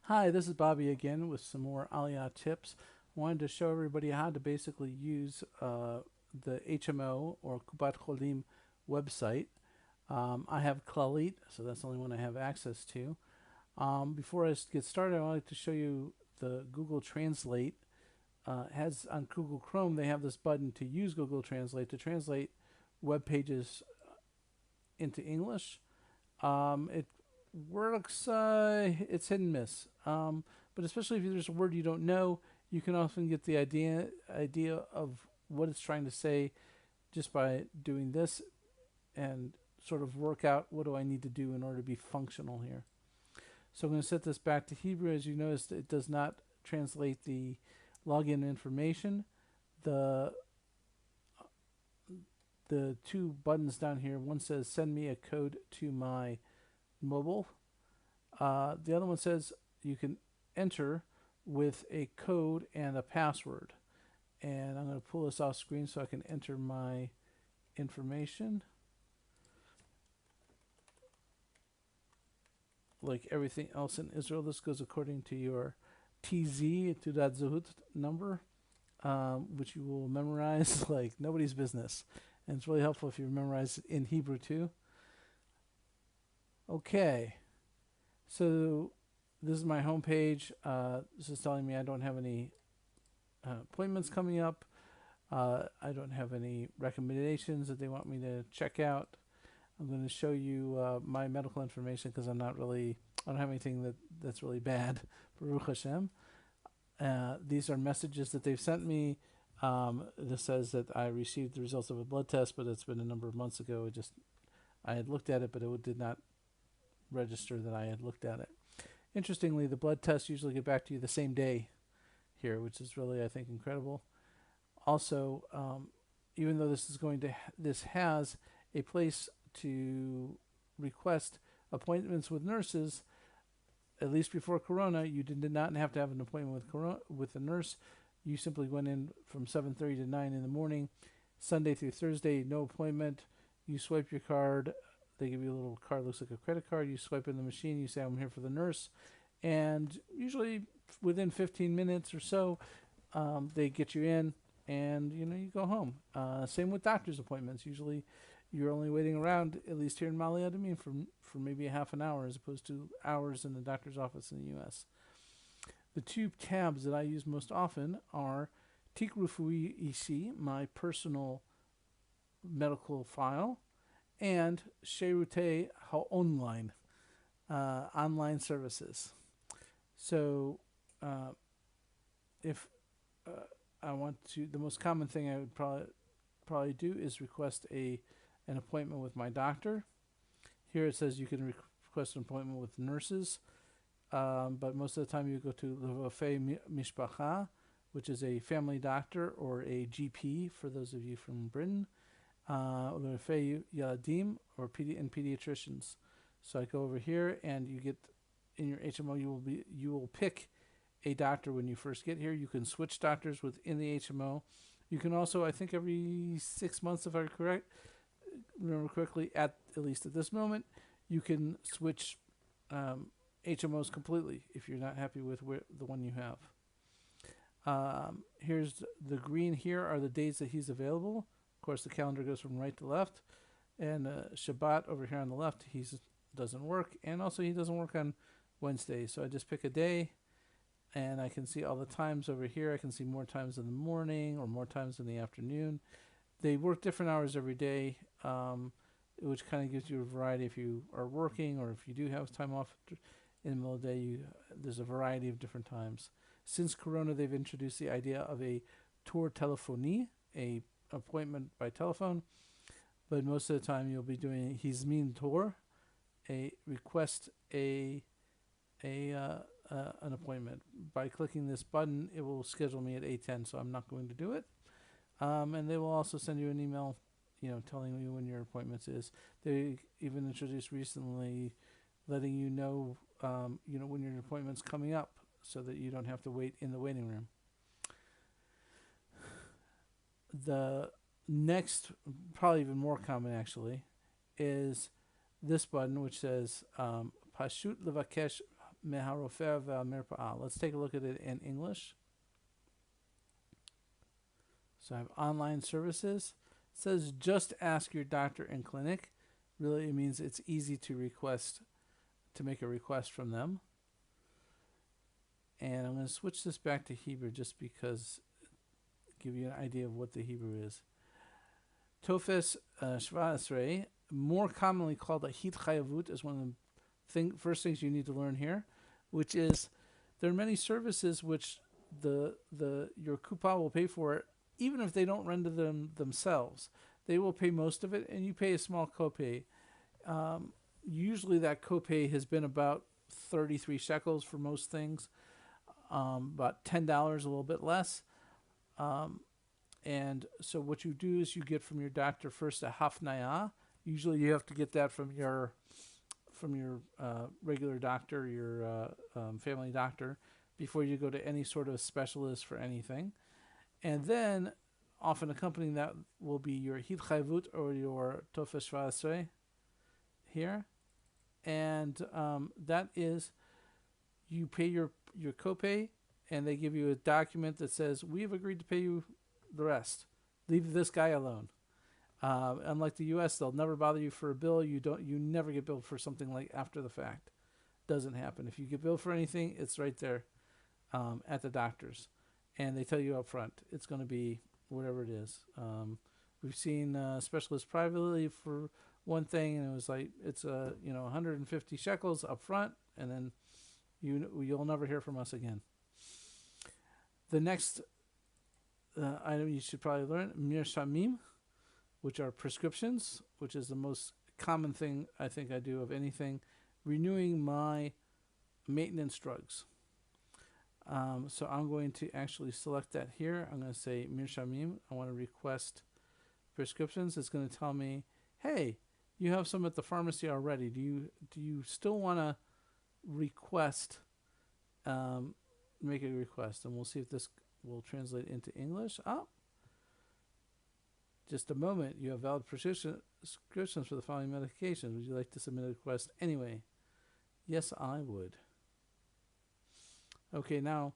Hi, this is Bobby again with some more Aliyah tips. I wanted to show everybody how to basically use the HMO or Kupat Cholim website. I have Clalit, so that's the only one I have access to. Before I get started, I'd like to show you the Google Translate. Has on Google Chrome, they have this button to use Google Translate to translate web pages into English. It works, it's hit and miss. But especially if there's a word you don't know, you can often get the idea of what it's trying to say just by doing this and sort of work out what do I need to do in order to be functional here. So I'm going to set this back to Hebrew. As you noticed, it does not translate the login information. The the two buttons down here, one says send me a code to my mobile. The other one says you can enter with a code and a password. And I'm going to pull this off screen so I can enter my information. Like everything else in Israel, this goes according to your TZ, Tudat Zahut number, which you will memorize like nobody's business. And it's really helpful if you memorize it in Hebrew too. Okay, so this is my homepage. This is telling me I don't have any appointments coming up. I don't have any recommendations that they want me to check out. I'm going to show you my medical information because I don't have anything that's really bad. Baruch Hashem. These are messages that they've sent me. This says that I received the results of a blood test, but it's been a number of months ago. I had looked at it, but it did not register that I had looked at it. Interestingly, the blood tests usually get back to you the same day here, which is really, I think, incredible. Also, even though this has a place to request appointments with nurses, at least before Corona, you did not have to have an appointment with a nurse. You simply went in from 7:30 to 9 in the morning, Sunday through Thursday, no appointment. You swipe your card. They give you a little card, looks like a credit card. You swipe in the machine. You say, "I'm here for the nurse," and usually within 15 minutes or so, they get you in, and you go home. Same with doctor's appointments. Usually, you're only waiting around, at least here in Mali Adumim, for maybe a half an hour as opposed to hours in the doctor's office in the U.S. The two tabs that I use most often are Tik Rufui EC, my personal medical file, and Sherute HaOnline, online services. So if I want to, the most common thing I would probably do is request an appointment with my doctor. Here it says you can request an appointment with nurses, but most of the time you go to Levafe Mishpacha, which is a family doctor or a GP for those of you from Britain. Levafe Yaladim or pediatricians. So I go over here and you get in your HMO. You will pick a doctor when you first get here. You can switch doctors within the HMO. You can also, I think, every 6 months, if I remember correctly, at least at this moment, you can switch HMOs completely if you're not happy with the one you have. Here's the green. Here are the days that he's available. Of course, the calendar goes from right to left, and Shabbat over here on the left, he doesn't work, and also he doesn't work on Wednesdays. So I just pick a day, and I can see all the times over here. I can see more times in the morning or more times in the afternoon. They work different hours every day, which kind of gives you a variety if you are working or if you do have time off in the middle of the day. There's a variety of different times. Since Corona, they've introduced the idea of a tour téléphonie, a appointment by telephone, but most of the time you'll be doing Hizmin tour, a request an appointment. By clicking this button, it will schedule me at 8:10, so I'm not going to do it. And they will also send you an email, telling you when your appointments is. They even introduced recently letting you know, when your appointment's coming up, so that you don't have to wait in the waiting room. The next, probably even more common actually, is this button which says Pashut Levakesh meharofer ve'amirpa'ah. Let's take a look at it in English. So I have online services. It says just ask your doctor and clinic. Really, it means it's easy to make a request from them. And I'm going to switch this back to Hebrew just because give you an idea of what the Hebrew is. Tofes Shva'asrei, more commonly called a hit chayavut, is one of the first things you need to learn here, which is there are many services which your kupa will pay for, even if they don't render them themselves. They will pay most of it, and you pay a small copay. Usually that copay has been about 33 shekels for most things, about $10, a little bit less. And so what you do is you get from your doctor first a hafnaya. Usually you have to get that from your regular doctor, your family doctor, before you go to any sort of specialist for anything. And then often accompanying that will be your hit chayvut or your tofes shva'asrei here. And that is, you pay your copay, and they give you a document that says, we've agreed to pay you the rest. Leave this guy alone. Unlike the U.S., they'll never bother you for a bill. You never get billed for something like after the fact. Doesn't happen. If you get billed for anything, it's right there at the doctor's, and they tell you up front it's going to be whatever it is. We've seen specialists privately for one thing, and it was like it's 150 shekels up front, and then you'll never hear from us again. The next item you should probably learn, mirshamim, which are prescriptions, which is the most common thing I think I do of anything, renewing my maintenance drugs. So I'm going to actually select that here. I'm going to say mirshamim. I want to request prescriptions. It's going to tell me, hey, you have some at the pharmacy already. Do you still want to request, make a request? And we'll see if this will translate into English. Just a moment. You have valid prescriptions for the following medications. Would you like to submit a request anyway? Yes, I would. Okay, now,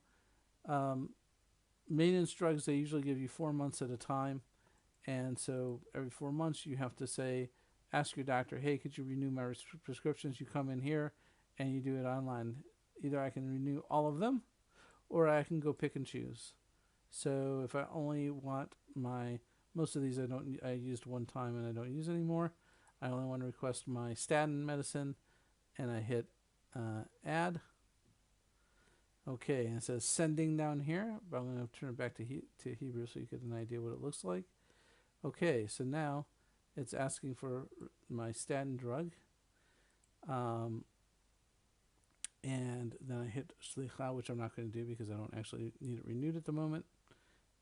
maintenance drugs, they usually give you 4 months at a time. And so every 4 months you have to ask your doctor, hey, could you renew my prescriptions? You come in here and you do it online. Either I can renew all of them or I can go pick and choose. So if I only want most of these I used one time and I don't use anymore. I only want to request my statin medicine, and I hit add. Okay, and it says sending down here, but I'm going to turn it back to Hebrew so you get an idea what it looks like. Okay, so now it's asking for my statin drug. And then I hit Shlicha, which I'm not going to do because I don't actually need it renewed at the moment.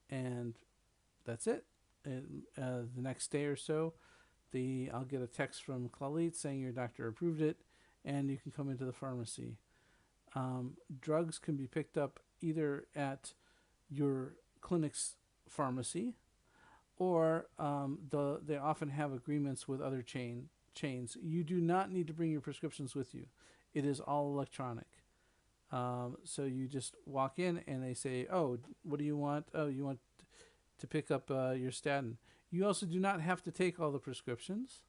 And that's it. The next day or so, I'll get a text from Clalit saying your doctor approved it, and you can come into the pharmacy. Drugs can be picked up either at your clinic's pharmacy, or they often have agreements with other chains. You do not need to bring your prescriptions with you. It is all electronic. So you just walk in and they say, oh, what do you want? Oh, you want to pick up your statin. You also do not have to take all the prescriptions.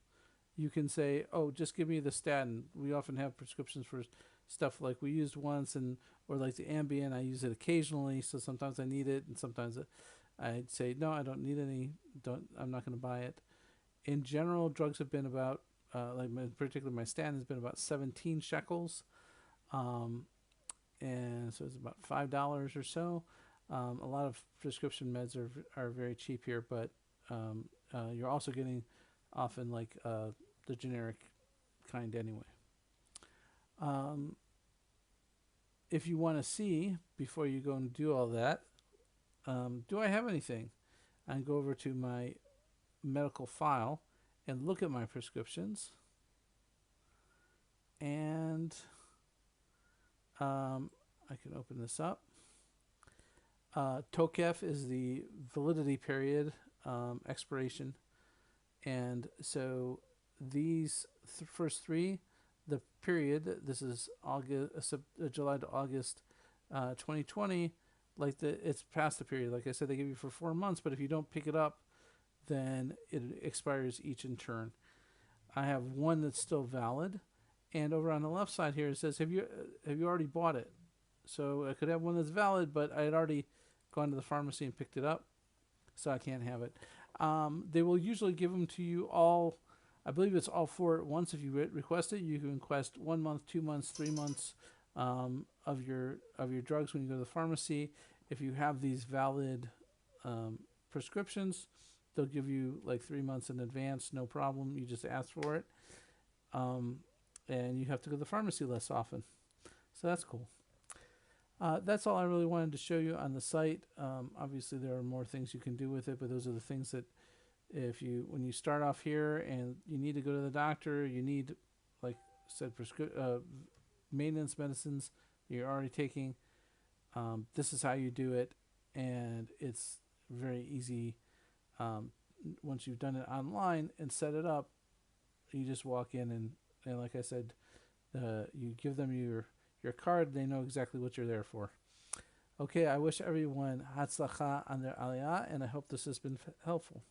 You can say, oh, just give me the statin. We often have prescriptions for stuff like we used once, or like the Ambien. I use it occasionally, so sometimes I need it, and sometimes I'd say, no, I don't need any. I'm not going to buy it. In general, drugs have been about, particularly my statin has been about 17 shekels. And so it's about $5 or so. A lot of prescription meds are very cheap here, but you're also getting often like the generic kind anyway. If you want to see, before you go and do all that, do I have anything? I can go over to my medical file and look at my prescriptions. And I can open this up. Tokef is the validity period, expiration. And so these first three, the period. This is August, July to August, 2020. It's past the period. Like I said, they give you for 4 months, but if you don't pick it up, then it expires each in turn. I have one that's still valid, and over on the left side here it says, have you already bought it? So I could have one that's valid, but I had already gone to the pharmacy and picked it up, so I can't have it. They will usually give them to you all. I believe it's all four at once. If you request it, you can request 1 month, 2 months, 3 months of your drugs when you go to the pharmacy. If you have these valid prescriptions, they'll give you like 3 months in advance, no problem. You just ask for it, and you have to go to the pharmacy less often. So that's cool. That's all I really wanted to show you on the site. Obviously, there are more things you can do with it, but those are the things that when you start off here and you need to go to the doctor, you need, like I said, maintenance medicines you're already taking. This is how you do it, and it's very easy. Once you've done it online and set it up, you just walk in and like I said, you give them your card. They know exactly what you're there for. Okay, I wish everyone hatzlacha on their Aliyah, and I hope this has been helpful.